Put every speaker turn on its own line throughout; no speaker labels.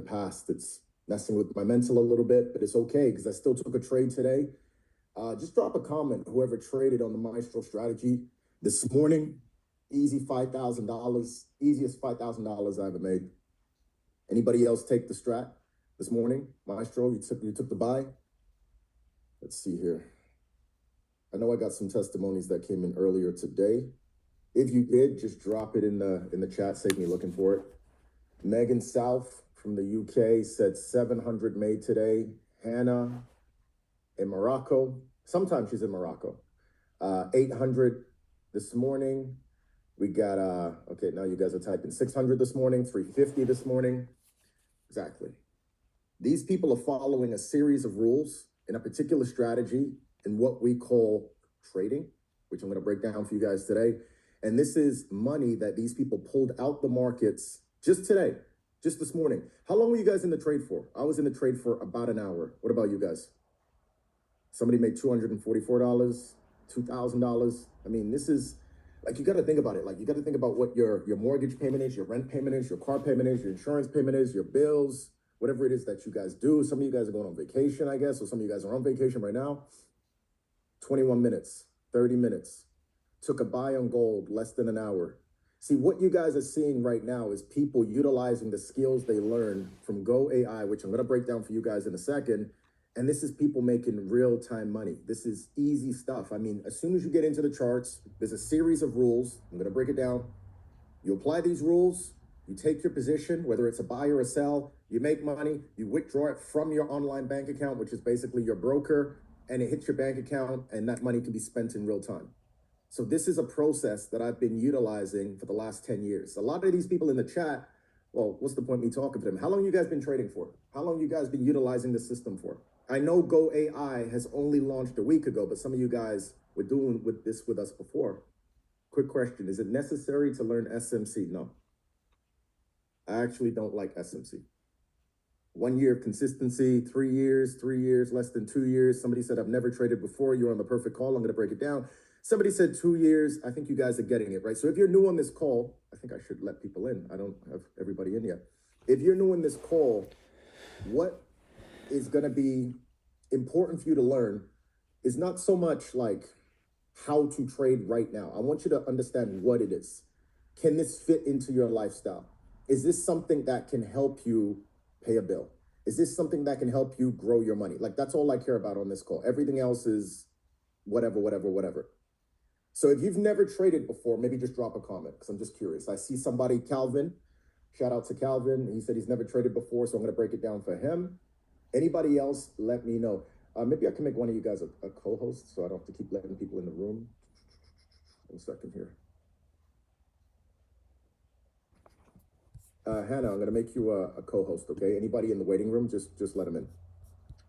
past. It's messing with my mental a little bit, but it's okay because I still took a trade today. Just drop a comment, whoever traded on the Maestro strategy this morning. Easy $5,000, easiest $5,000 I ever made. Anybody else take the strat this morning? Maestro, you took the buy? Let's see here. I know I got some testimonies that came in earlier today. If you did, just drop it in the chat, save me looking for it. Megan South from the UK said 700 made today. Hannah in Morocco. Sometimes she's in Morocco. 800 this morning. We got, okay, now you guys are typing 600 this morning, 350 this morning. Exactly. These people are following a series of rules in a particular strategy in what we call trading, which I'm going to break down for you guys today. And this is money that these people pulled out the markets just today, just this morning. How long were you guys in the trade for? I was in the trade for about an hour. What about you guys? Somebody made $244, $2,000. I mean, this is, like, you got to think about it. Like, you got to think about what your mortgage payment is, your rent payment is, your car payment is, your insurance payment is, your bills, whatever it is that you guys do. Some of you guys are going on vacation, I guess, or some of you guys are on vacation right now. 21 minutes, 30 minutes. Took a buy on gold, less than an hour. See, what you guys are seeing right now is people utilizing the skills they learned from Go AI, which I'm going to break down for you guys in a second. And this is people making real-time money. This is easy stuff. I mean, as soon as you get into the charts, there's a series of rules. I'm going to break it down. You apply these rules, you take your position, whether it's a buy or a sell, you make money, you withdraw it from your online bank account, which is basically your broker, and it hits your bank account, and that money can be spent in real time. So this is a process that I've been utilizing for the last 10 years. A lot of these people in the chat, well, what's the point of me talking to them? How long you guys been trading for? How long you guys been utilizing the system for? I know Go AI has only launched a week ago, but some of you guys were doing this with us before. Quick question, is it necessary to learn SMC? No. I actually don't like SMC. 1 year of consistency, 3 years, less than 2 years. Somebody said, I've never traded before. You're on the perfect call. I'm going to break it down. Somebody said 2 years. I think you guys are getting it, right? So if you're new on this call, I think I should let people in. I don't have everybody in yet. If you're new in this call, what is going to be important for you to learn is not so much like how to trade right now. I want you to understand what it is. Can this fit into your lifestyle? Is this something that can help you pay a bill? Is this something that can help you grow your money? Like, that's all I care about on this call. Everything else is whatever. So if you've never traded before, maybe just drop a comment because I'm just curious. I see somebody, Calvin, shout out to Calvin. He said he's never traded before, so I'm going to break it down for him. Anybody else, let me know. Maybe I can make one of you guys a co-host so I don't have to keep letting people in the room. 1 second here. Hannah, I'm going to make you a co-host, okay? Anybody in the waiting room, just let them in.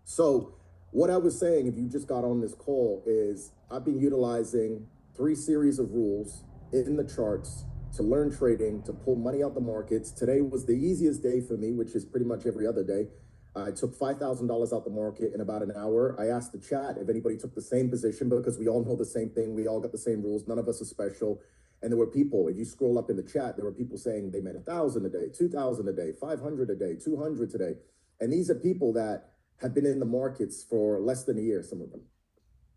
So what I was saying, if you just got on this call, is I've been utilizing 3 series of rules in the charts to learn trading, to pull money out the markets. Today was the easiest day for me, which is pretty much every other day. I took $5,000 out the market in about an hour. I asked the chat if anybody took the same position because we all know the same thing. We all got the same rules. None of us are special. And there were people, if you scroll up in the chat, there were people saying they made 1,000 a day, 2,000 a day, 500 a day, 200 today. And these are people that have been in the markets for less than a year, some of them.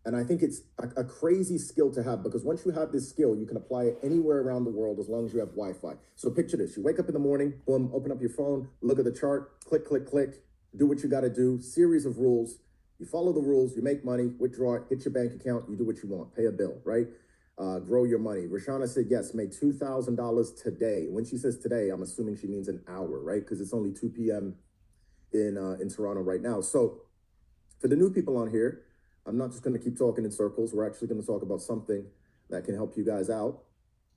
And I think it's a crazy skill to have because once you have this skill, you can apply it anywhere around the world as long as you have Wi-Fi. So picture this, you wake up in the morning, boom, open up your phone, look at the chart, click, click, click, do what you got to do, series of rules. You follow the rules, you make money, withdraw it, hit your bank account, you do what you want, pay a bill, right? Grow your money. Rashana said, yes, made $2,000 today. When she says today, I'm assuming she means an hour, right? Because it's only 2 p.m. in Toronto right now. So for the new people on here, I'm not just going to keep talking in circles. We're actually going to talk about something that can help you guys out.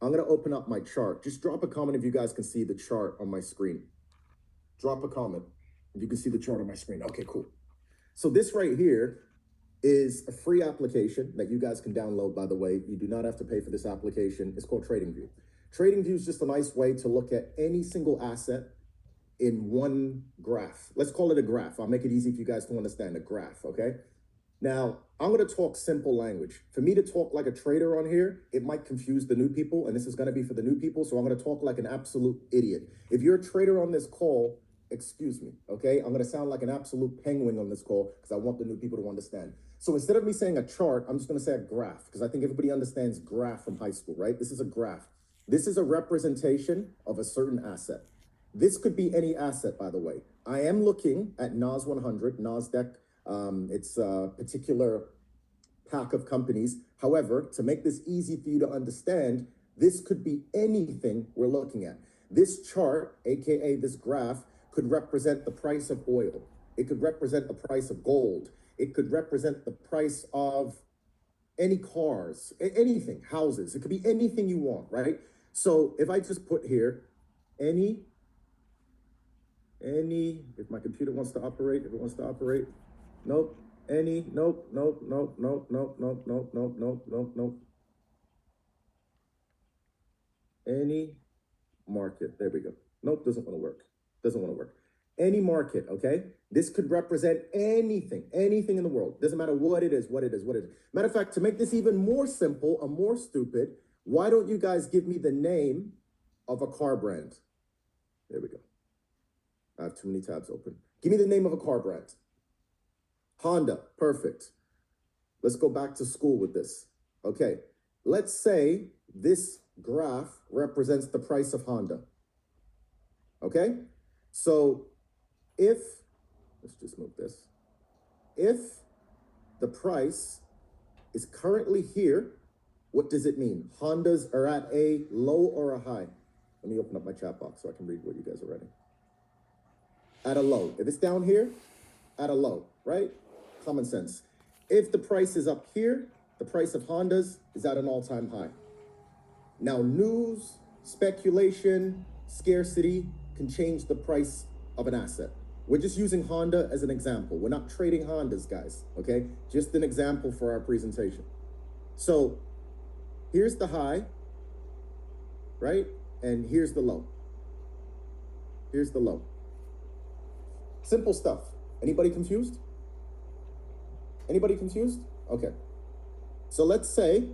I'm going to open up my chart. Just drop a comment if you guys can see the chart on my screen. Drop a comment if you can see the chart on my screen. Okay, cool. So this right here is a free application that you guys can download, by the way. You do not have to pay for this application. It's called TradingView. TradingView is just a nice way to look at any single asset in one graph. Let's call it a graph. I'll make it easy for you guys to understand a graph, okay? Now, I'm going to talk simple language. For me to talk like a trader on here, it might confuse the new people, and this is going to be for the new people, so I'm going to talk like an absolute idiot. If you're a trader on this call, excuse me, okay? I'm gonna sound like an absolute penguin on this call because I want the new people to understand. So instead of me saying a chart, I'm just gonna say a graph because I think everybody understands graph from high school, right? This is a graph. This is a representation of a certain asset. This could be any asset, by the way. I am looking at NAS 100, NASDAQ. It's a particular pack of companies. However, to make this easy for you to understand, this could be anything we're looking at. This chart, AKA this graph, could represent the price of oil. It could represent the price of gold. It could represent the price of any cars, anything, houses. It could be anything you want, right? So if I just put here, any, if my computer wants to operate, if it wants to operate, nope, any, nope, nope, nope, nope, nope, nope, nope, nope, nope, nope, nope. Any market, there we go. Nope, doesn't want to work. Doesn't want to work. Any market, okay? This could represent anything in the world. Doesn't matter what it is, what it is, what it is. Matter of fact, to make this even more simple and more stupid, why don't you guys give me the name of a car brand? There we go. I have too many tabs open. Give me the name of a car brand. Honda, perfect. Let's go back to school with this. Okay, let's say this graph represents the price of Honda. Okay, so if, let's just move this. If the price is currently here, what does it mean? Hondas are at a low or a high? Let me open up my chat box so I can read what you guys are writing. At a low. If it's down here, at a low, right? Common sense. If the price is up here, the price of Hondas is at an all-time high. Now, news, speculation, scarcity can change the price of an asset. We're just using Honda as an example. We're not trading Hondas, guys, okay? Just an example for our presentation. So here's the high, right? And here's the low. Here's the low. Simple stuff. Anybody confused? Anybody confused? Okay. So let's say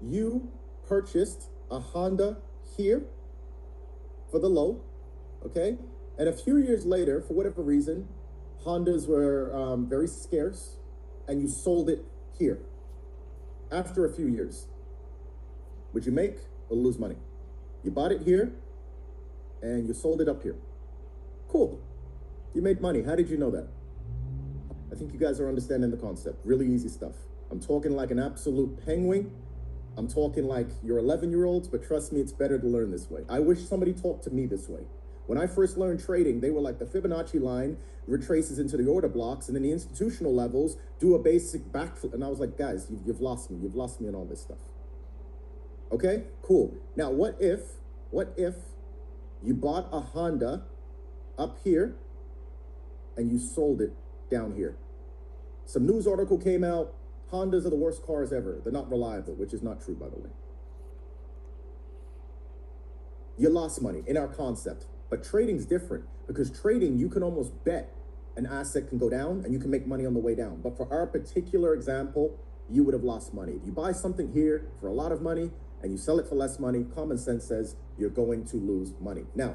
you purchased a Honda here for the low, okay? And a few years later, for whatever reason, Hondas were very scarce and you sold it here after a few years. Would you make or lose money? You bought it here and you sold it up here. Cool. You made money. How did you know that? I think you guys are understanding the concept. Really easy stuff. I'm talking like an absolute penguin. I'm talking like you're 11-year-olds, but trust me, it's better to learn this way. I wish somebody talked to me this way. When I first learned trading, they were like the Fibonacci line retraces into the order blocks, and then the institutional levels do a basic backflip. And I was like, guys, you've lost me. You've lost me in all this stuff. Okay, cool. Now, what if you bought a Honda up here and you sold it down here? Some news article came out, Hondas are the worst cars ever. They're not reliable, which is not true, by the way. You lost money in our concept, but trading's different because trading, you can almost bet an asset can go down and you can make money on the way down. But for our particular example, you would have lost money. If you buy something here for a lot of money and you sell it for less money, common sense says you're going to lose money. Now,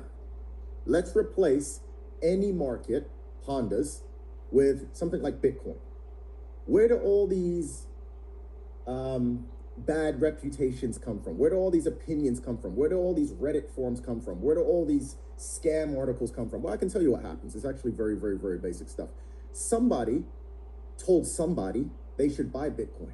let's replace any market, Hondas, with something like Bitcoin. Where do all these bad reputations come from? Where do all these opinions come from? Where do all these Reddit forums come from? Where do all these scam articles come from? Well, I can tell you what happens. It's actually very, very, very basic stuff. Somebody told somebody they should buy Bitcoin.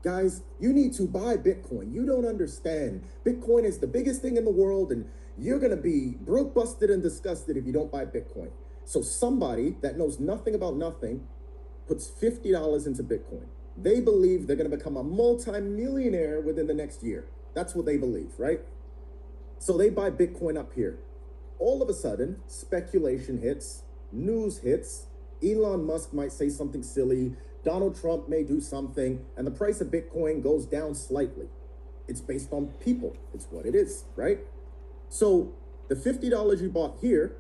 Guys, you need to buy Bitcoin. You don't understand. Bitcoin is the biggest thing in the world, and you're going to be broke, busted, and disgusted if you don't buy Bitcoin. So somebody that knows nothing about nothing puts $50 into Bitcoin. They believe they're going to become a multi-millionaire within the next year. That's what they believe, right? So they buy Bitcoin up here. All of a sudden, speculation hits, news hits, Elon Musk might say something silly, Donald Trump may do something, and the price of Bitcoin goes down slightly. It's based on people. It's what it is, right? So the $50 you bought here,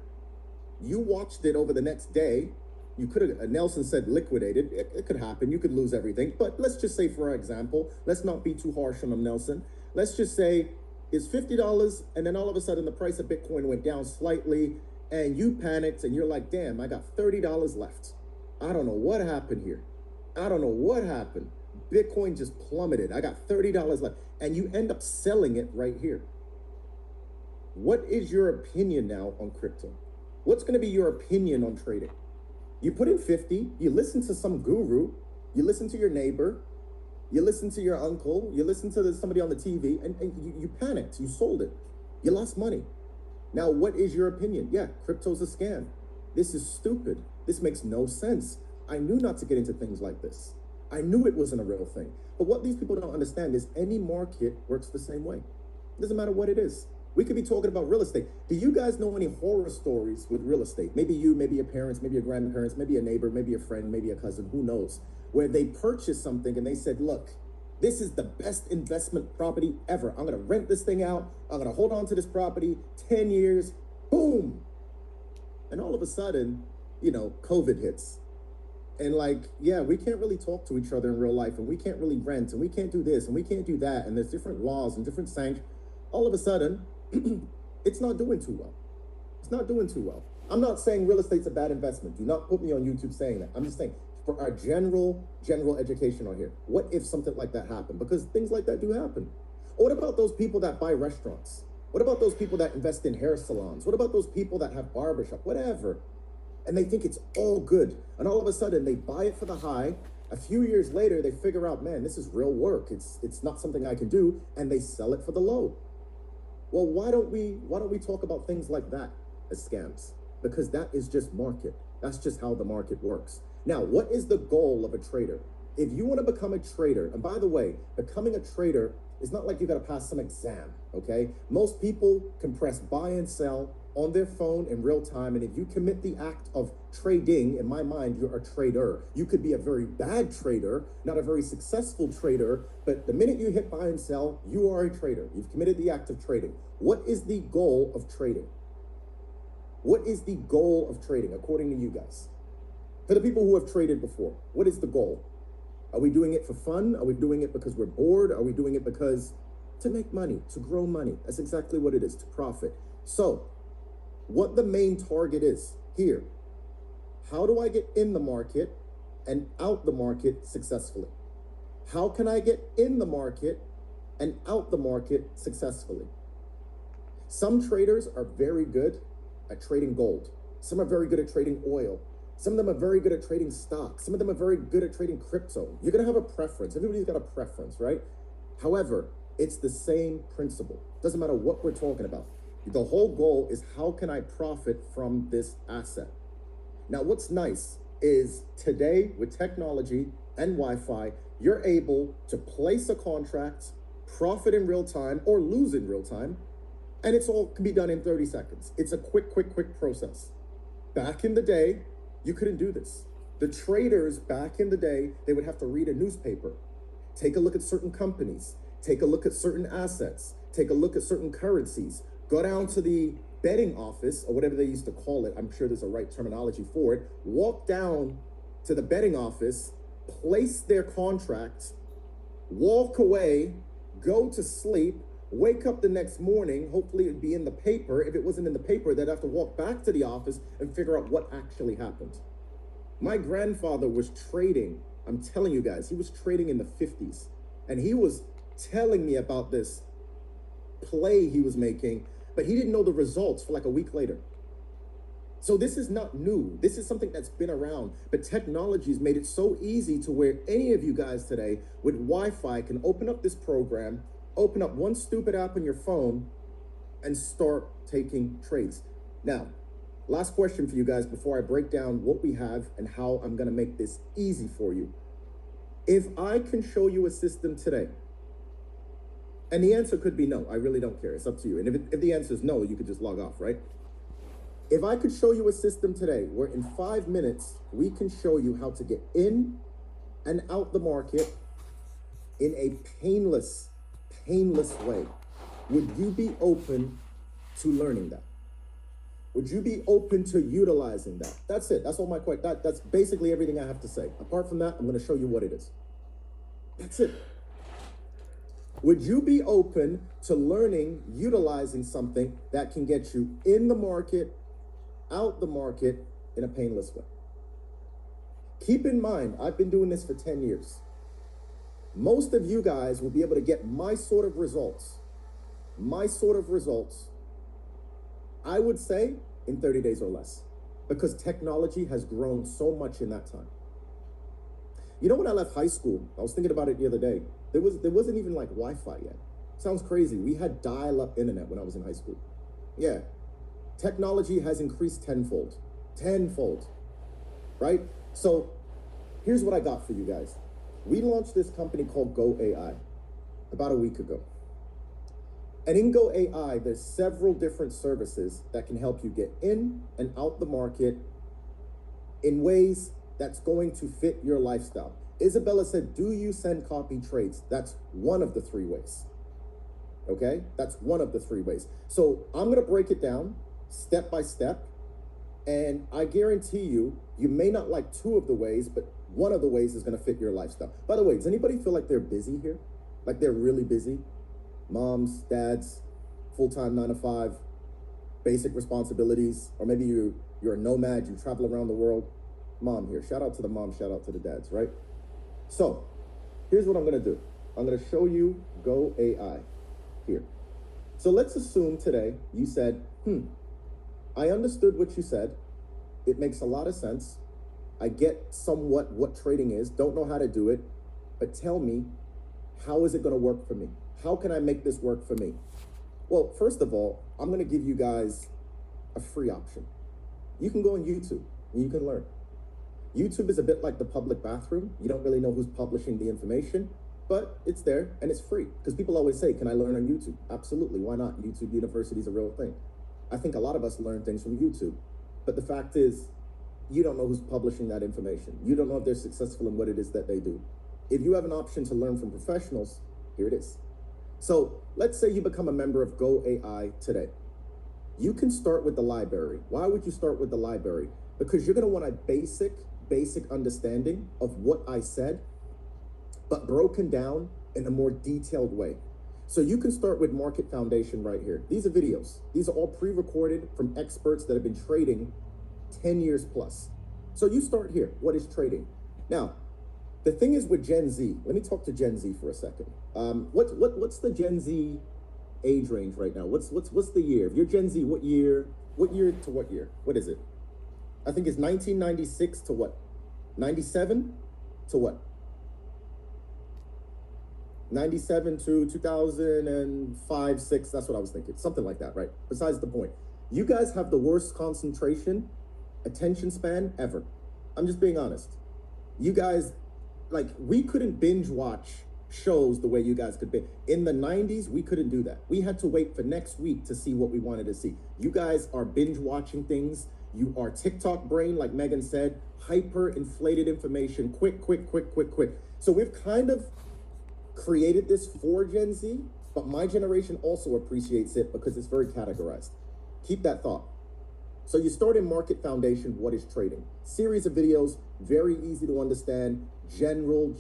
you watched it over the next day. You could have, Nelson said liquidated. It could happen. You could lose everything. But let's just say, for example, let's not be too harsh on him, Nelson. Let's just say is $50, and then all of a sudden the price of Bitcoin went down slightly, and you panicked, and you're like, damn, I got $30 left. I don't know what happened here. I don't know what happened. Bitcoin just plummeted. I got $30 left, and you end up selling it right here. What is your opinion now on crypto? What's going to be your opinion on trading? You put in 50, you listen to some guru, you listen to your neighbor, you listen to your uncle, you listen to somebody on the TV, and you panicked, you sold it, you lost money. Now, what is your opinion? Yeah, crypto's a scam. This is stupid. This makes no sense. I knew not to get into things like this. I knew it wasn't a real thing. But what these people don't understand is any market works the same way. It doesn't matter what it is. We could be talking about real estate. Do you guys know any horror stories with real estate? Maybe you, maybe your parents, maybe your grandparents, maybe a neighbor, maybe a friend, maybe a cousin, who knows, where they purchased something and they said, look, this is the best investment property ever. I'm going to rent this thing out. I'm going to hold on to this property 10 years. Boom. And all of a sudden, COVID hits. And yeah, we can't really talk to each other in real life, and we can't really rent, and we can't do this, and we can't do that. And there's different laws and different sanctions. All of a sudden, it's not doing too well. It's not doing too well. I'm not saying real estate's a bad investment. Do not put me on YouTube saying that. I'm just saying for our general education on here, what if something like that happened? Because things like that do happen. Or what about those people that buy restaurants? What about those people that invest in hair salons? What about those people that have barbershop, whatever? And they think it's all good. And all of a sudden they buy it for the high. A few years later, they figure out, man, this is real work. It's not something I can do. And they sell it for the low. Well, why don't we talk about things like that as scams? Because that is just market. That's just how the market works. Now, what is the goal of a trader? If you want to become a trader, and by the way, becoming a trader is not like you got to pass some exam, okay? Most people can press buy and sell on their phone in real time, and if you commit the act of trading, in my mind, you're a trader. You could be a very bad trader, not a very successful trader, but the minute you hit buy and sell, you are a trader. You've committed the act of trading. What is the goal of trading? What is the goal of trading, according to you guys? For the people who have traded before, what is the goal? Are we doing it for fun? Are we doing it because we're bored? Are we doing it because to make money, to grow money? That's exactly what it is, to profit. So, what the main target is here. How do I get in the market and out the market successfully? How can I get in the market and out the market successfully? Some traders are very good at trading gold. Some are very good at trading oil. Some of them are very good at trading stocks. Some of them are very good at trading crypto. You're going to have a preference. Everybody's got a preference, right? However, it's the same principle. Doesn't matter what we're talking about. The whole goal is how can I profit from this asset? Now, what's nice is today with technology and Wi-Fi, you're able to place a contract, profit in real time or lose in real time, and it's all can be done in 30 seconds. It's a quick process. Back in the day, you couldn't do this. The traders back in the day, they would have to read a newspaper, take a look at certain companies, take a look at certain assets, take a look at certain currencies, go down to the betting office or whatever they used to call it. I'm sure there's a right terminology for it. Walk down to the betting office, place their contract, walk away, go to sleep, wake up the next morning. Hopefully it'd be in the paper. If it wasn't in the paper, they'd have to walk back to the office and figure out what actually happened. My grandfather was trading. I'm telling you guys, he was trading in the 50s, and he was telling me about this play he was making, but he didn't know the results for like a week later. So this is not new. This is something that's been around, but technology's made it so easy to where any of you guys today with Wi-Fi can open up this program, open up one stupid app on your phone, and start taking trades. Now, last question for you guys before I break down what we have and how I'm gonna make this easy for you. If I can show you a system today, and the answer could be no, I really don't care, it's up to you. And if the answer is no, you could just log off, right? If I could show you a system today where in 5 minutes, we can show you how to get in and out the market in a painless way, would you be open to learning that? Would you be open to utilizing that? That's it. That's all my question. That's basically everything I have to say. Apart from that, I'm going to show you what it is. That's it. Would you be open to learning, utilizing something that can get you in the market, out the market in a painless way? Keep in mind, I've been doing this for 10 years. Most of you guys will be able to get my sort of results, I would say in 30 days or less, because technology has grown so much in that time. You know, when I left high school, I was thinking about it the other day. There wasn't even like Wi-Fi yet. Sounds crazy. We had dial-up internet when I was in high school. Yeah. Technology has increased tenfold, right? So here's what I got for you guys. We launched this company called Go AI about a week ago. And in Go AI, there's several different services that can help you get in and out the market in ways that's going to fit your lifestyle. Isabella said, do you send copy trades? That's one of the 3 ways. Okay, that's one of the 3 ways. So I'm gonna break it down step by step. And I guarantee you, you may not like 2 of the ways, but one of the ways is gonna fit your lifestyle. By the way, does anybody feel like they're busy here? Like they're really busy? Moms, dads, full-time 9 to 5, basic responsibilities, or maybe you're a nomad, you travel around the world. Mom here, shout out to the mom, shout out to the dads, right? So here's what I'm gonna do. I'm gonna show you Go AI here. So let's assume today you said, I understood what you said. It makes a lot of sense. I get somewhat what trading is, don't know how to do it, but tell me, how is it gonna work for me? How can I make this work for me? Well, first of all, I'm gonna give you guys a free option. You can go on YouTube and you can learn. YouTube is a bit like the public bathroom. You don't really know who's publishing the information, but it's there and it's free. Because people always say, can I learn on YouTube? Absolutely, why not? YouTube University is a real thing. I think a lot of us learn things from YouTube, but the fact is, you don't know who's publishing that information. You don't know if they're successful in what it is that they do. If you have an option to learn from professionals, here it is. So let's say you become a member of Go AI today. You can start with the library. Why would you start with the library? Because you're gonna want a basic understanding of what I said, but broken down in a more detailed way. So you can start with Market Foundation right here. These are videos. These are all pre-recorded from experts that have been trading 10 years plus. So you start here. What is trading? Now, the thing is with Gen Z, let me talk to Gen Z for a second. What's the Gen Z age range right now? What's the year? If you're Gen Z, what year to what year? What is it? I think it's 1996 to what? 97 to what? 97 to 2005, 6, that's what I was thinking. Something like that, right? Besides the point. You guys have the worst concentration, attention span ever. I'm just being honest. You guys, like, we couldn't binge watch shows the way you guys could binge. In the 90s, we couldn't do that. We had to wait for next week to see what we wanted to see. You guys are binge watching things. You are TikTok brain, like Megan said, hyper inflated information, quick. So we've kind of created this for Gen Z, but my generation also appreciates it because it's very categorized. Keep that thought. So you start in Market Foundation, what is trading? Series of videos, very easy to understand, general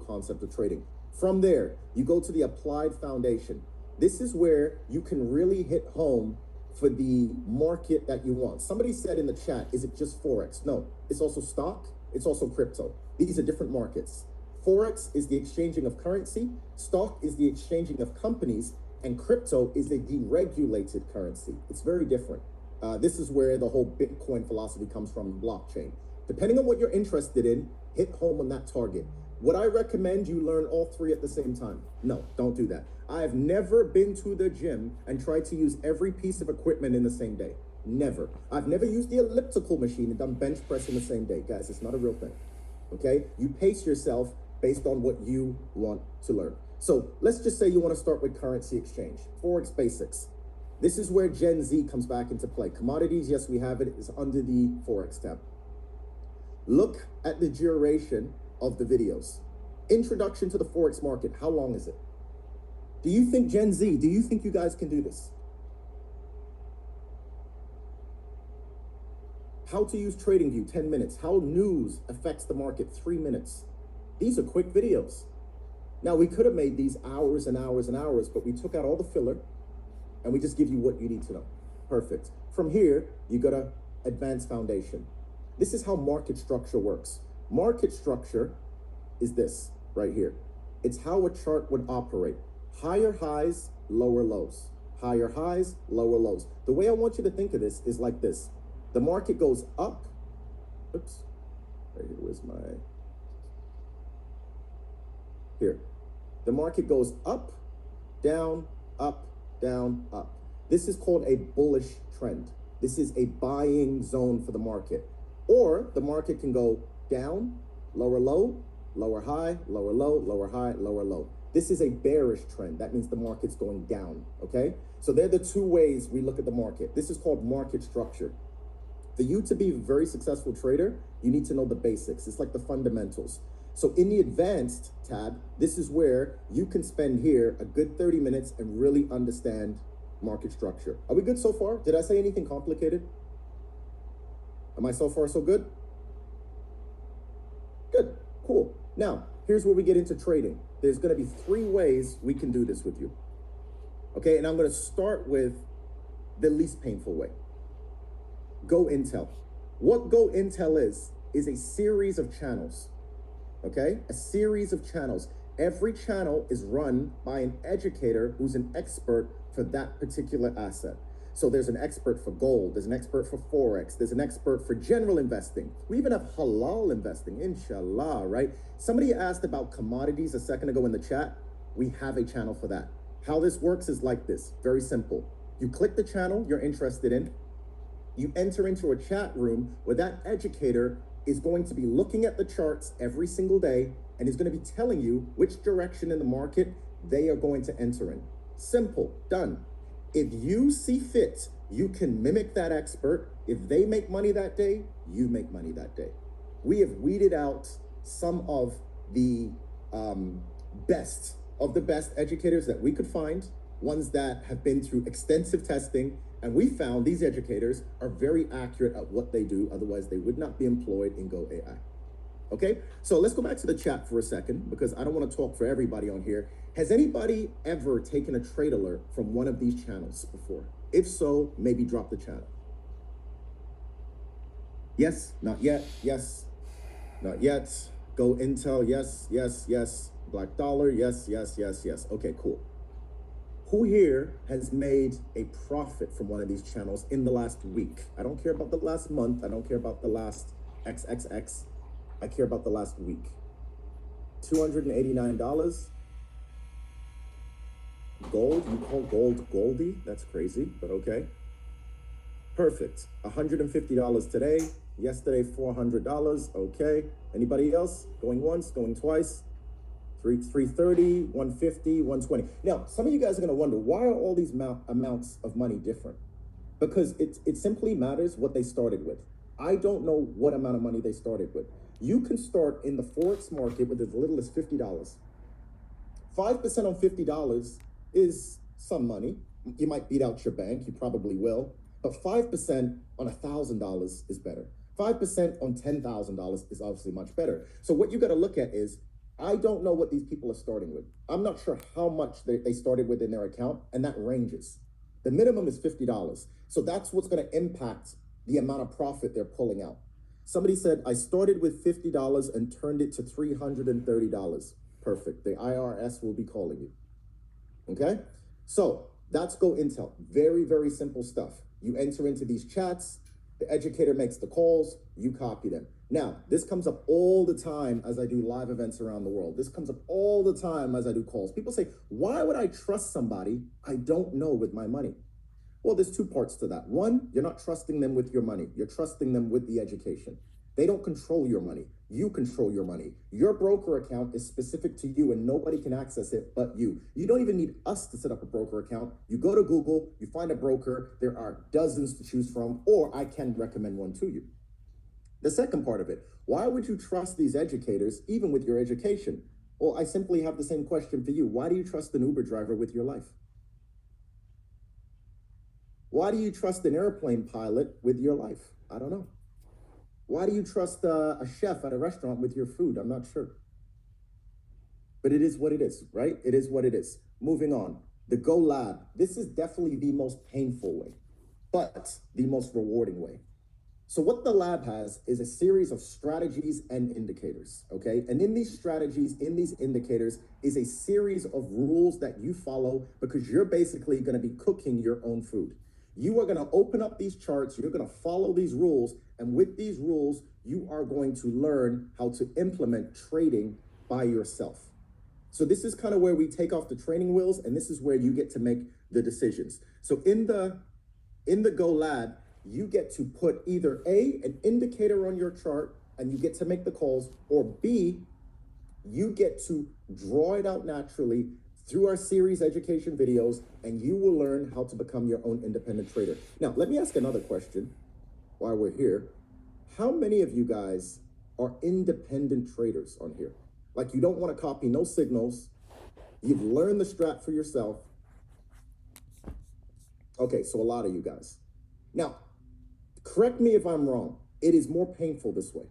concept of trading. From there, you go to the Applied Foundation. This is where you can really hit home for the market that you want. Somebody said in the chat, is it just Forex? No, it's also stock, it's also crypto. These are different markets. Forex is the exchanging of currency, stock is the exchanging of companies, and crypto is a deregulated currency. It's very different. This is where the whole Bitcoin philosophy comes from, blockchain. Depending on what you're interested in, hit home on that target. Would I recommend you learn all 3 at the same time? No, don't do that. I have never been to the gym and tried to use every piece of equipment in the same day. Never. I've never used the elliptical machine and done bench press in the same day. Guys, it's not a real thing. Okay? You pace yourself based on what you want to learn. So let's just say you want to start with currency exchange, Forex basics. This is where Gen Z comes back into play. Commodities, yes, we have it. It's under the Forex tab. Look at the duration of the videos. Introduction to the Forex market, how long is it? Do you think Gen Z, do you think you guys can do this? How to use TradingView, 10 minutes. How news affects the market, 3 minutes. These are quick videos. Now, we could have made these hours and hours and hours, but we took out all the filler and we just give you what you need to know. Perfect. From here, you got to advance foundation. This is how market structure works. Market structure is this right here. It's how a chart would operate. Higher highs, lower lows. Higher highs, lower lows. The way I want you to think of this is like this. The market goes up. Oops. Right here, where's my... Here. The market goes up, down, up, down, up. This is called a bullish trend. This is a buying zone for the market. Or the market can go down, lower low, lower high, lower low, lower high, lower low. This is a bearish trend. That means the market's going down, okay? So they're the two ways we look at the market. This is called market structure. For you to be a very successful trader, you need to know the basics. It's like the fundamentals. So in the advanced tab, this is where you can spend here a good 30 minutes and really understand market structure. Are we good so far? Did I say anything complicated? Am I so far so good? Good, cool. Now, here's where we get into trading. There's gonna be 3 ways we can do this with you. Okay, and I'm gonna start with the least painful way. Go Intel. What Go Intel is a series of channels. Okay, a series of channels. Every channel is run by an educator who's an expert for that particular asset. So there's an expert for gold, there's an expert for Forex, there's an expert for general investing. We even have halal investing, inshallah, right? Somebody asked about commodities a second ago in the chat. We have a channel for that. How this works is like this, very simple. You click the channel you're interested in, you enter into a chat room where that educator is going to be looking at the charts every single day and is going to be telling you which direction in the market they are going to enter in. Simple, done. If you see fit, you can mimic that expert. If they make money that day, you make money that day. We have weeded out some of the best of the best educators that we could find, ones that have been through extensive testing, and we found these educators are very accurate at what they do, otherwise they would not be employed in Go AI. Okay, so let's go back to the chat for a second, because I don't want to talk for everybody on here. Has anybody ever taken a trade alert from one of these channels before? If so, maybe drop the channel. Yes, not yet, yes, not yet. Go Intel, yes, yes, yes. Black Dollar, yes, yes, yes, yes. Okay, cool. Who here has made a profit from one of these channels in the last week? I don't care about the last month. I don't care about the last XXX. I care about the last week. $289. Gold, you call gold Goldie? That's crazy, but okay. Perfect. $150 today. Yesterday, $400. Okay. Anybody else? Going once, going twice? 330, 150, 120. Now, some of you guys are going to wonder, why are all these amounts of money different? Because it simply matters what they started with. I don't know what amount of money they started with. You can start in the Forex market with as little as $50. 5% on $50 is some money. You might beat out your bank, you probably will. But 5% on $1,000 is better. 5% on $10,000 is obviously much better. So what you got to look at is, I don't know what these people are starting with. I'm not sure how much they started with in their account, and that ranges. The minimum is $50. So that's what's going to impact the amount of profit they're pulling out. Somebody said, I started with $50 and turned it to $330. Perfect. The IRS will be calling you. Okay? So that's Go Intel. Very, very simple stuff. You enter into these chats, the educator makes the calls, you copy them. Now, this comes up all the time as I do live events around the world. This comes up all the time as I do calls. People say, why would I trust somebody I don't know with my money? Well, there's 2 parts to that. One, you're not trusting them with your money. You're trusting them with the education. They don't control your money. You control your money. Your broker account is specific to you and nobody can access it but you. You don't even need us to set up a broker account. You go to Google, you find a broker. There are dozens to choose from, or I can recommend one to you. The second part of it, why would you trust these educators even with your education? Well, I simply have the same question for you. Why do you trust an Uber driver with your life? Why do you trust an airplane pilot with your life? I don't know. Why do you trust a chef at a restaurant with your food? I'm not sure. But it is what it is, right? It is what it is. Moving on. The Go Lab. This is definitely the most painful way, but the most rewarding way. So what the lab has is a series of strategies and indicators, okay? And in these strategies, in these indicators, is a series of rules that you follow because you're basically gonna be cooking your own food. You are gonna open up these charts, you're gonna follow these rules, and with these rules, you are going to learn how to implement trading by yourself. So this is kind of where we take off the training wheels, and this is where you get to make the decisions. So in the Go Lab, you get to put either A, an indicator on your chart, and you get to make the calls, or B, you get to draw it out naturally through our series education videos, and you will learn how to become your own independent trader. Now, let me ask another question while we're here. How many of you guys are independent traders on here? Like, you don't want to copy no signals. You've learned the strat for yourself. Okay, so a lot of you guys. Now, correct me if I'm wrong. It is more painful this way.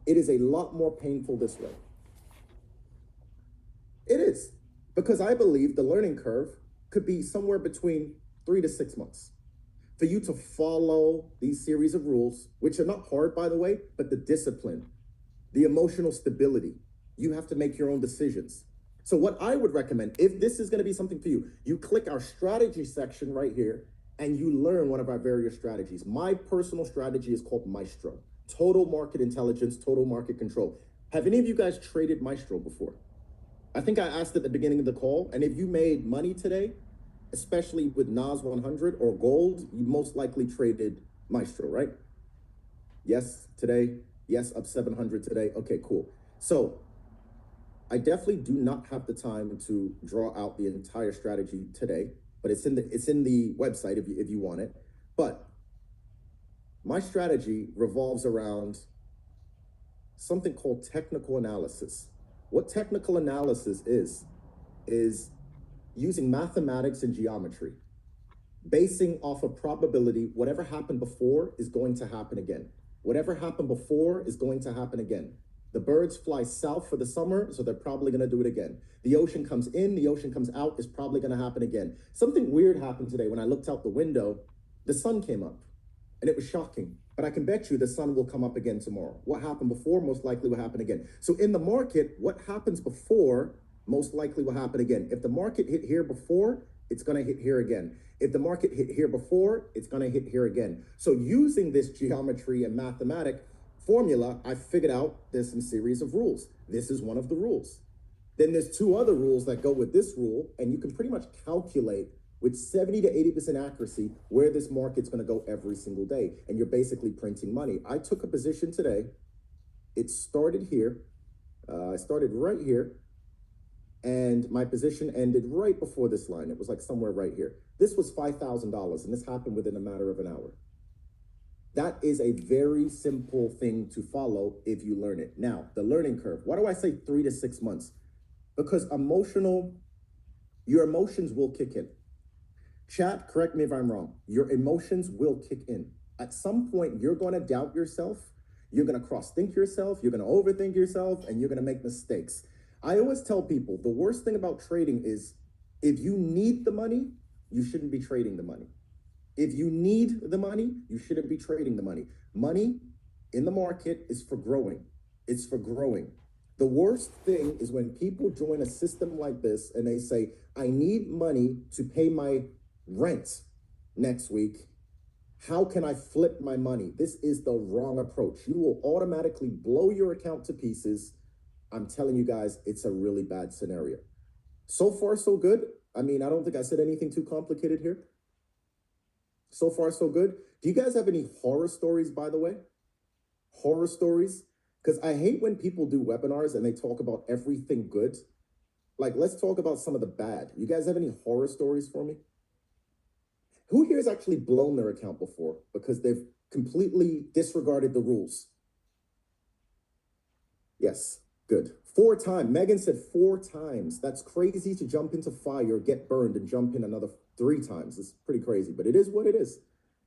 It is a lot more painful this way. It is, because I believe the learning curve could be somewhere between 3 to 6 months for you to follow these series of rules, which are not hard, by the way, but the discipline, the emotional stability. You have to make your own decisions. So what I would recommend, if this is going to be something for you, you click our strategy section right here and you learn one of our various strategies. My personal strategy is called Maestro, Total Market Intelligence, Total Market Control. Have any of you guys traded Maestro before? I think I asked at the beginning of the call, and if you made money today, especially with NAS 100 or gold, you most likely traded Maestro, right? Yes, today. Yes, up 700 today. Okay, cool. So I definitely do not have the time to draw out the entire strategy today, but it's in the website if you want it. But my strategy revolves around something called technical analysis. What technical analysis is using mathematics and geometry, basing off of probability. Whatever happened before is going to happen again. Whatever happened before is going to happen again. The birds fly south for the summer, so they're probably going to do it again. The ocean comes in, the ocean comes out, is probably going to happen again. Something weird happened today when I looked out the window. The sun came up, and it was shocking. But I can bet you the sun will come up again tomorrow. What happened before most likely will happen again. So in the market, what happens before most likely will happen again. If the market hit here before, it's going to hit here again. If the market hit here before, it's going to hit here again. So using this geometry and mathematic formula, I figured out there's some series of rules. This is one of the rules. Then there's 2 other rules that go with this rule, and you can pretty much calculate with 70 to 80% accuracy where this market's going to go every single day, and you're basically printing money. I took a position today. It started here. I started right here, and my position ended right before this line. It was like somewhere right here. This was $5,000, and this happened within a matter of an hour. That is a very simple thing to follow if you learn it. Now, the learning curve. Why do I say 3 to 6 months? Because your emotions will kick in. Chat, correct me if I'm wrong. Your emotions will kick in. At some point, you're going to doubt yourself. You're going to cross-think yourself. You're going to overthink yourself, and you're going to make mistakes. I always tell people the worst thing about trading is if you need the money, you shouldn't be trading the money. If you need the money, you shouldn't be trading the money. Money in the market is for growing. It's for growing. The worst thing is when people join a system like this and they say, I need money to pay my rent next week. How can I flip my money? This is the wrong approach. You will automatically blow your account to pieces. I'm telling you guys, it's a really bad scenario. So far, so good. I mean, I don't think I said anything too complicated here. So far, so good. Do you guys have any horror stories, by the way? Horror stories? Because I hate when people do webinars and they talk about everything good. Like, let's talk about some of the bad. You guys have any horror stories for me? Who here has actually blown their account before because they've completely disregarded the rules? Yes, good. 4 times. Megan said 4 times. That's crazy to jump into fire, get burned, and jump in another 3 times. It's pretty crazy, but it is what it is.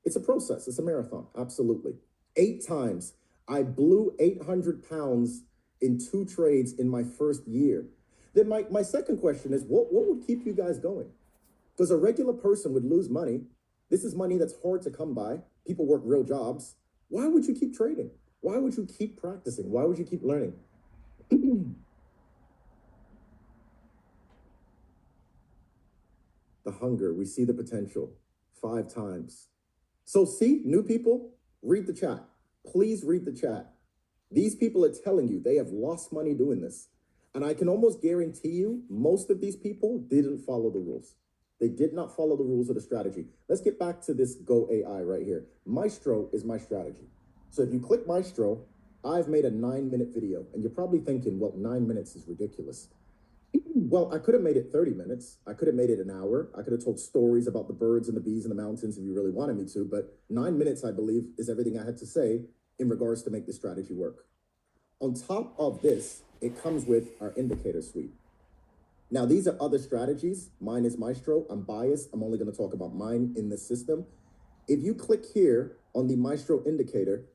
It's a process. It's a marathon. Absolutely. 8 times. I blew 800 pounds in 2 trades in my first year. Then my second question is, what would keep you guys going? Because a regular person would lose money. This is money that's hard to come by. People work real jobs. Why would you keep trading? Why would you keep practicing? Why would you keep learning? The hunger, we see the potential 5 times. So see, new people, read the chat. Please read the chat. These people are telling you they have lost money doing this. And I can almost guarantee you, most of these people didn't follow the rules. They did not follow the rules of the strategy. Let's get back to this Go AI right here. Maestro is my strategy. So if you click Maestro, I've made a 9-minute video, and you're probably thinking, well, 9 minutes is ridiculous. Well, I could have made it 30 minutes. I could have made it an hour. I could have told stories about the birds and the bees in the mountains if you really wanted me to, but 9 minutes, I believe, is everything I had to say in regards to make this strategy work. On top of this, it comes with our indicator suite. Now, these are other strategies. Mine is Maestro. I'm biased. I'm only going to talk about mine in this system. If you click here on the Maestro indicator,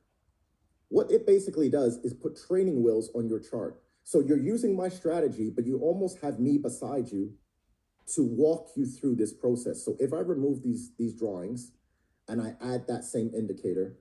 what it basically does is put training wheels on your chart. So you're using my strategy, but you almost have me beside you to walk you through this process. So if I remove these drawings and I add that same indicator,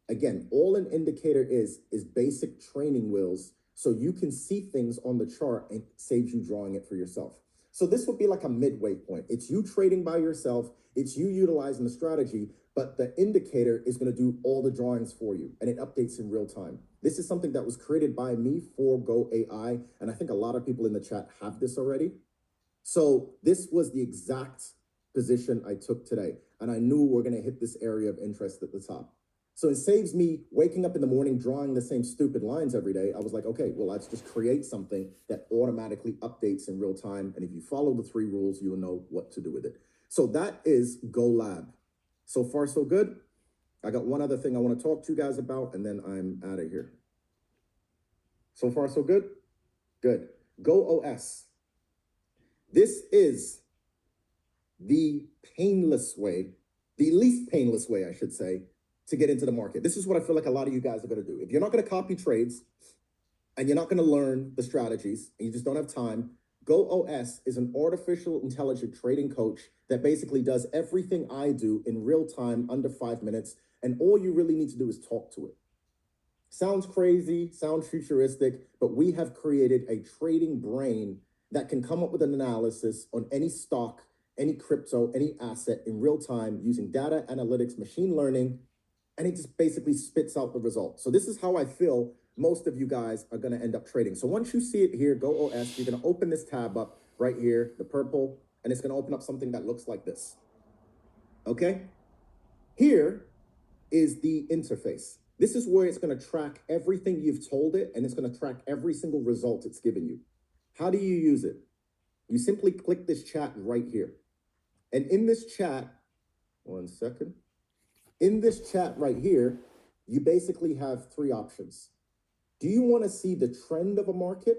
again, all an indicator is basic training wheels so you can see things on the chart and saves you drawing it for yourself. So this would be like a midway point. It's you trading by yourself. It's you utilizing the strategy, but the indicator is going to do all the drawings for you, and it updates in real time. This is something that was created by me for Go AI, and I think a lot of people in the chat have this already. So this was the exact position I took today, and I knew we're going to hit this area of interest at the top. So it saves me waking up in the morning, drawing the same stupid lines every day. I was like, okay, well, let's just create something that automatically updates in real time. And if you follow the 3 rules, you'll know what to do with it. So that is Go Lab. So far, so good. I got one other thing I want to talk to you guys about, and then I'm out of here. So far, so good? Good. Go OS. This is the painless way, the least painless way, I should say, to get into the market. This is what I feel like a lot of you guys are going to do. If you're not going to copy trades and you're not going to learn the strategies and you just don't have time, Go OS is an artificial intelligent trading coach that basically does everything I do in real time under 5 minutes. And all you really need to do is talk to it. Sounds crazy, sounds futuristic, but we have created a trading brain that can come up with an analysis on any stock, any crypto, any asset in real time using data analytics, machine learning, and it just basically spits out the result. So this is how I feel most of you guys are going to end up trading. So once you see it here, Go OS, you're going to open this tab up right here, the purple, and it's going to open up something that looks like this. Okay? Here is the interface. This is where it's going to track everything you've told it, and it's going to track every single result it's given you. How do you use it? You simply click this chat right here. And in this chat, one second. In this chat right here, you basically have 3 options. Do you want to see the trend of a market,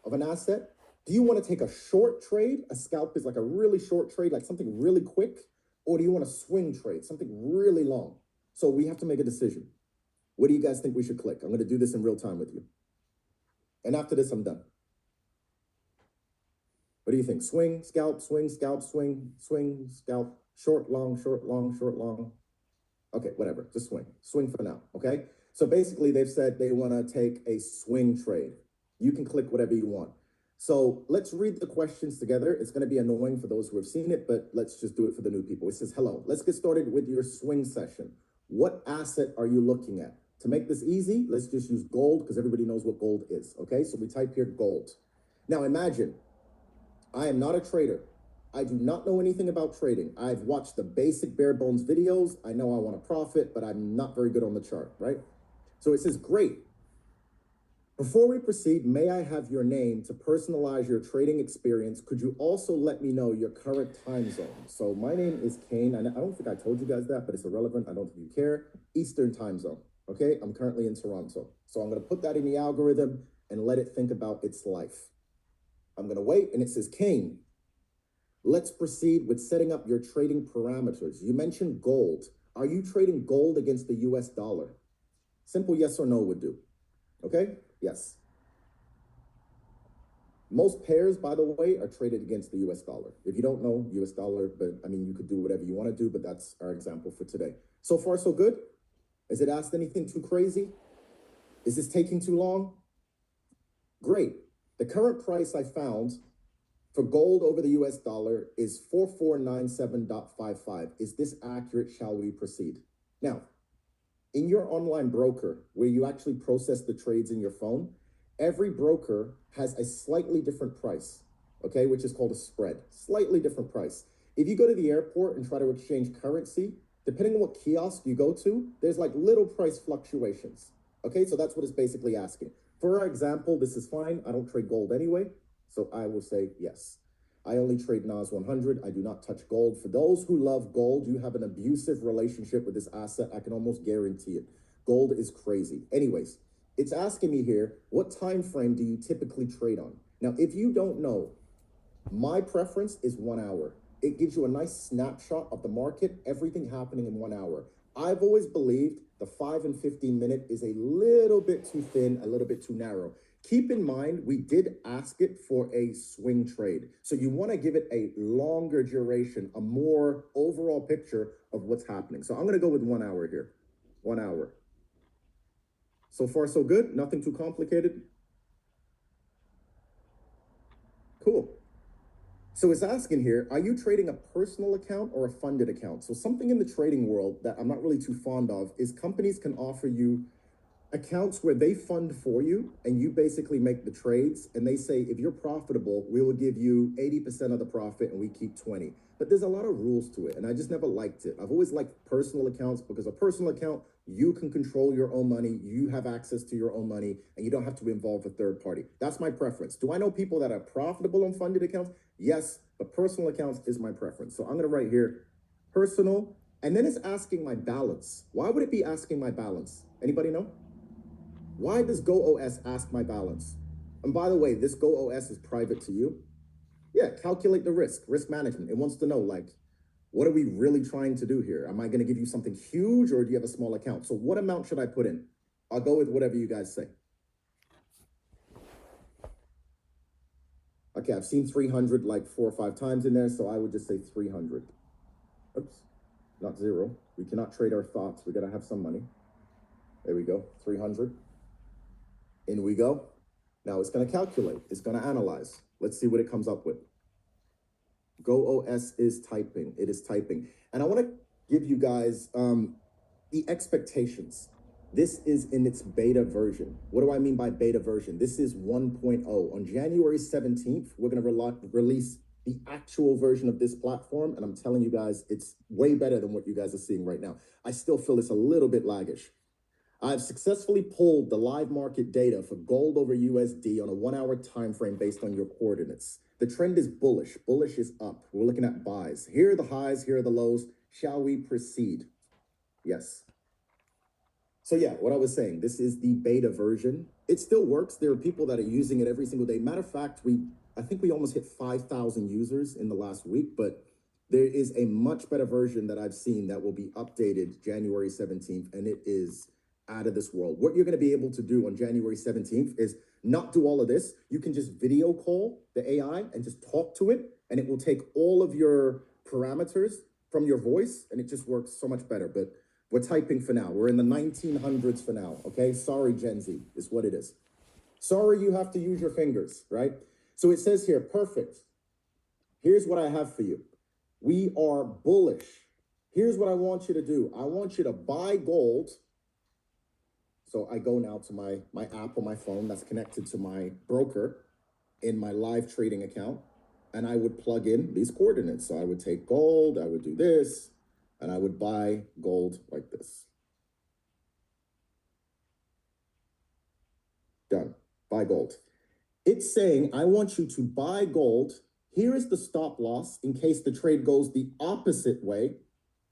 of an asset? Do you want to take a short trade? A scalp is like a really short trade, like something really quick. Or do you want a swing trade, something really long? So we have to make a decision. What do you guys think we should click? I'm going to do this in real time with you. And after this, I'm done. What do you think? Swing, scalp, swing, scalp, swing, swing, scalp, short, long, short, long, short, long. Okay, whatever, just swing. Swing for now, okay? So basically they've said they want to take a swing trade. You can click whatever you want. So let's read the questions together. It's going to be annoying for those who have seen it, but let's just do it for the new people. It says, hello, let's get started with your swing session. What asset are you looking at? To make this easy, let's just use gold because everybody knows what gold is, okay? So we type here gold. Now imagine, I am not a trader. I do not know anything about trading. I've watched the basic bare bones videos. I know I want to profit, but I'm not very good on the chart, right? So it says, great. Before we proceed, may I have your name to personalize your trading experience? Could you also let me know your current time zone? So my name is Kaine. I don't think I told you guys that, but it's irrelevant. I don't think you care. Eastern time zone, okay? I'm currently in Toronto. So I'm going to put that in the algorithm and let it think about its life. I'm going to wait, and it says, Kaine, let's proceed with setting up your trading parameters. You mentioned gold. Are you trading gold against the US dollar? Simple yes or no would do. Okay? Yes. Most pairs, by the way, are traded against the US dollar. If you don't know US dollar, but I mean, you could do whatever you want to do, but that's our example for today. So far, so good? Has it asked anything too crazy? Is this taking too long? Great. The current price I found for gold over the US dollar is 4497.55. Is this accurate? Shall we proceed? Now, in your online broker, where you actually process the trades in your phone, every broker has a slightly different price, okay, which is called a spread, slightly different price. If you go to the airport and try to exchange currency, depending on what kiosk you go to, there's like little price fluctuations, okay? So that's what it's basically asking. For example, this is fine. I don't trade gold anyway, so I will say yes. I only trade NAS 100. I do not touch gold. For those who love gold, you have an abusive relationship with this asset. I can almost guarantee it. Gold is crazy. Anyways, it's asking me here, what time frame do you typically trade on? Now, if you don't know, my preference is 1 hour. It gives you a nice snapshot of the market, everything happening in 1 hour. I've always believed the 5 and 15 minute is a little bit too thin, a little bit too narrow. Keep in mind, we did ask it for a swing trade. So you want to give it a longer duration, a more overall picture of what's happening. So I'm going to go with 1 hour here. 1 hour. So far, so good. Nothing too complicated. Cool. So it's asking here, are you trading a personal account or a funded account? So something in the trading world that I'm not really too fond of is companies can offer you accounts where they fund for you and you basically make the trades, and they say, if you're profitable, we will give you 80% of the profit and we keep 20. But there's a lot of rules to it, and I just never liked it. I've always liked personal accounts, because a personal account, you can control your own money, you have access to your own money, and you don't have to involve a third party. That's my preference. Do I know people that are profitable on funded accounts? Yes, but personal accounts is my preference. So I'm gonna write here, personal, and then it's asking my balance. Why would it be asking my balance? Anybody know? Why does GoOS ask my balance? And by the way, this GoOS is private to you. Yeah, calculate the risk management. It wants to know, like, what are we really trying to do here? Am I going to give you something huge, or do you have a small account? So what amount should I put in? I'll go with whatever you guys say. Okay, I've seen 300 like 4 or 5 times in there, so I would just say 300. Oops, not 0. We cannot trade our thoughts. We got to have some money. There we go, 300. In we go. Now it's going to calculate. It's going to analyze. Let's see what it comes up with. GoOS is typing. It is typing. And I want to give you guys the expectations. This is in its beta version. What do I mean by beta version? This is 1.0. On January 17th, we're going to release the actual version of this platform. And I'm telling you guys, it's way better than what you guys are seeing right now. I still feel it's a little bit laggish. I've successfully pulled the live market data for gold over USD on a 1 hour time frame based on your coordinates. The trend is bullish. Bullish is up. We're looking at buys. Here are the highs. Here are the lows. Shall we proceed? Yes. So yeah, what I was saying, this is the beta version. It still works. There are people that are using it every single day. Matter of fact, I think we almost hit 5,000 users in the last week, but there is a much better version that I've seen that will be updated January 17th, and it is out of this world. What you're going to be able to do on January 17th is not do all of this. You can just video call the AI and just talk to it, and it will take all of your parameters from your voice, and it just works so much better. But we're typing for now. We're in the 1900s for now, okay? Sorry, Gen Z, is what it is. Sorry you have to use your fingers, right? So it says here, perfect. Here's what I have for you. We are bullish. Here's what I want you to do. I want you to buy gold. So I go now to my app on my phone that's connected to my broker in my live trading account, and I would plug in these coordinates. So I would take gold, I would do this, and I would buy gold like this. Done. Buy gold. It's saying, I want you to buy gold. Here is the stop loss in case the trade goes the opposite way.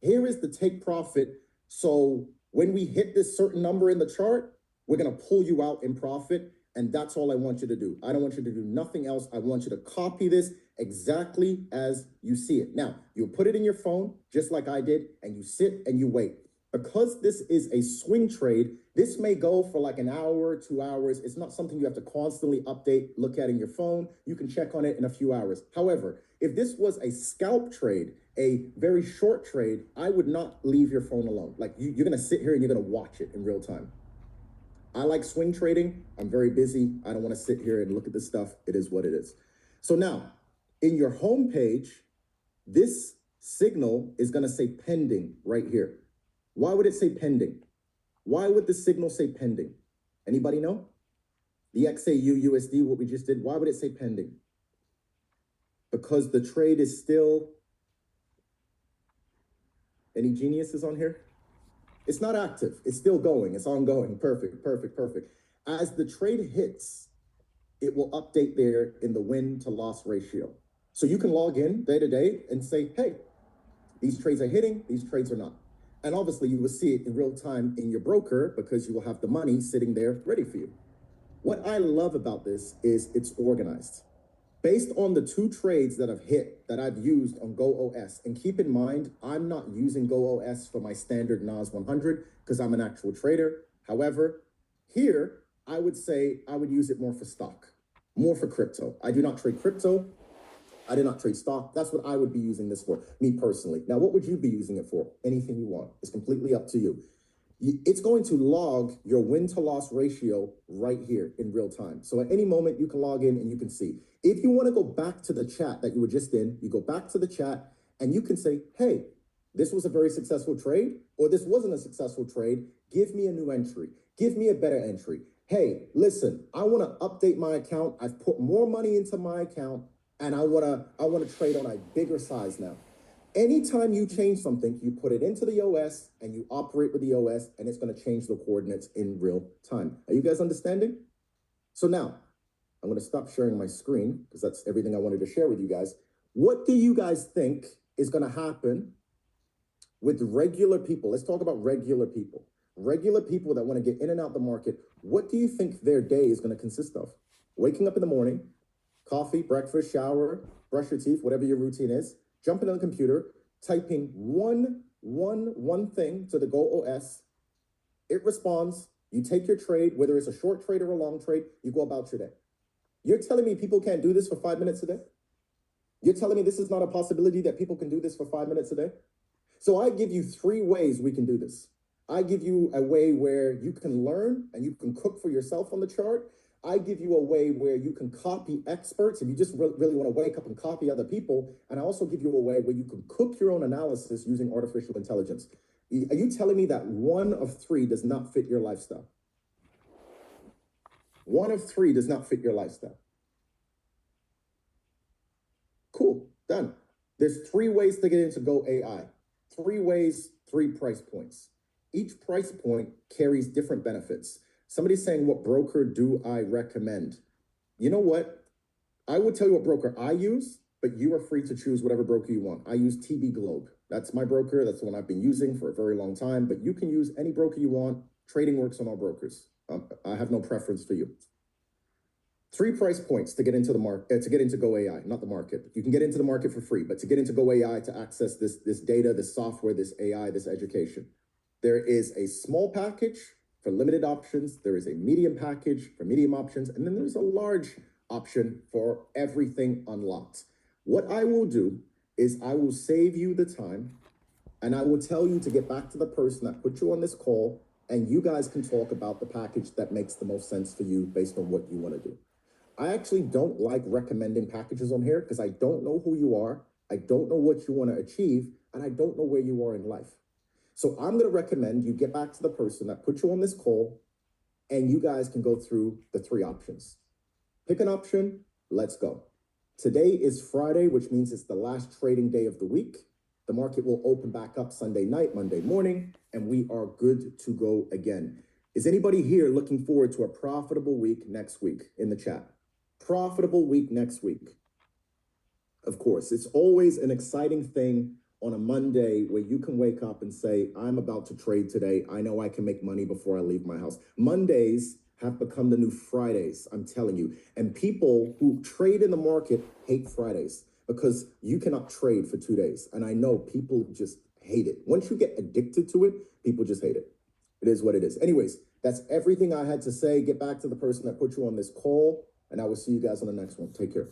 Here is the take profit. So when we hit this certain number in the chart, we're going to pull you out in profit. And that's all I want you to do. I don't want you to do nothing else. I want you to copy this exactly as you see it. Now, you'll put it in your phone, just like I did, and you sit and you wait. Because this is a swing trade, this may go for like an hour, 2 hours. It's not something you have to constantly update, look at in your phone. You can check on it in a few hours. However, if this was a scalp trade, a very short trade, I would not leave your phone alone. Like you're gonna sit here and you're gonna watch it in real time. I like swing trading. I'm very busy. I don't wanna sit here and look at this stuff. It is what it is. So now, in your home page, this signal is gonna say pending right here. Why would it say pending? Why would the signal say pending? Anybody know? The XAU USD, what we just did, why would it say pending? Because the trade is still, any geniuses on here? It's not active, it's still going, it's ongoing, perfect, perfect, perfect. As the trade hits, it will update there in the win to loss ratio. So you can log in day to day and say, hey, these trades are hitting, these trades are not. And obviously you will see it in real time in your broker because you will have the money sitting there ready for you. What I love about this is it's organized. Based on the 2 trades that I've hit, that I've used on GoOS, and keep in mind, I'm not using GoOS for my standard NAS 100 because I'm an actual trader. However, here, I would say I would use it more for stock, more for crypto. I do not trade crypto. I did not trade stock. That's what I would be using this for, me personally. Now, what would you be using it for? Anything you want. It's completely up to you. It's going to log your win to loss ratio right here in real time. So at any moment, you can log in and you can see. If you want to go back to the chat that you were just in, you go back to the chat and you can say, hey, this was a very successful trade, or this wasn't a successful trade. Give me a new entry. Give me a better entry. Hey, listen, I want to update my account. I've put more money into my account. And I wanna trade on a bigger size now. Anytime you change something, you put it into the OS and you operate with the OS, and it's gonna change the coordinates in real time. Are you guys understanding? So now, I'm gonna stop sharing my screen because that's everything I wanted to share with you guys. What do you guys think is gonna happen with regular people? Let's talk about regular people. Regular people that wanna get in and out the market. What do you think their day is gonna consist of? Waking up in the morning, coffee, breakfast, shower, brush your teeth, whatever your routine is, jumping on the computer, typing one thing to the GoOS, it responds, you take your trade, whether it's a short trade or a long trade, you go about your day. You're telling me people can't do this for 5 minutes a day? You're telling me this is not a possibility that people can do this for 5 minutes a day? So I give you 3 ways we can do this. I give you a way where you can learn and you can cook for yourself on the chart. I give you a way where you can copy experts if you just really want to wake up and copy other people. And I also give you a way where you can cook your own analysis using artificial intelligence. Are you telling me that 1 of 3 does not fit your lifestyle? 1 of 3 does not fit your lifestyle. Cool, done. There's 3 ways to get into Go AI. 3 ways, 3 price points. Each price point carries different benefits. Somebody's saying, what broker do I recommend? You know what? I would tell you what broker I use, but you are free to choose whatever broker you want. I use TB Globe. That's my broker. That's the one I've been using for a very long time, but you can use any broker you want. Trading works on all brokers. I have no preference for you. 3 price points to get into the market, to get into Go AI, not the market. You can get into the market for free, but to get into Go AI, to access this data, this software, this AI, this education, there is a small package for limited options. There is a medium package for medium options. And then there's a large option for everything unlocked. What I will do is I will save you the time and I will tell you to get back to the person that put you on this call, and you guys can talk about the package that makes the most sense for you based on what you want to do. I actually don't like recommending packages on here because I don't know who you are. I don't know what you want to achieve, and I don't know where you are in life. So I'm going to recommend you get back to the person that put you on this call, and you guys can go through the 3 options. Pick an option. Let's go. Today is Friday, which means it's the last trading day of the week. The market will open back up Sunday night, Monday morning, and we are good to go again. Is anybody here looking forward to a profitable week next week in the chat? Profitable week next week. Of course, it's always an exciting thing on a Monday where you can wake up and say, I'm about to trade today. I know I can make money before I leave my house. Mondays have become the new Fridays, I'm telling you. And people who trade in the market hate Fridays because you cannot trade for 2 days. And I know people just hate it. Once you get addicted to it, people just hate it. It is what it is. Anyways, that's everything I had to say. Get back to the person that put you on this call, and I will see you guys on the next one. Take care.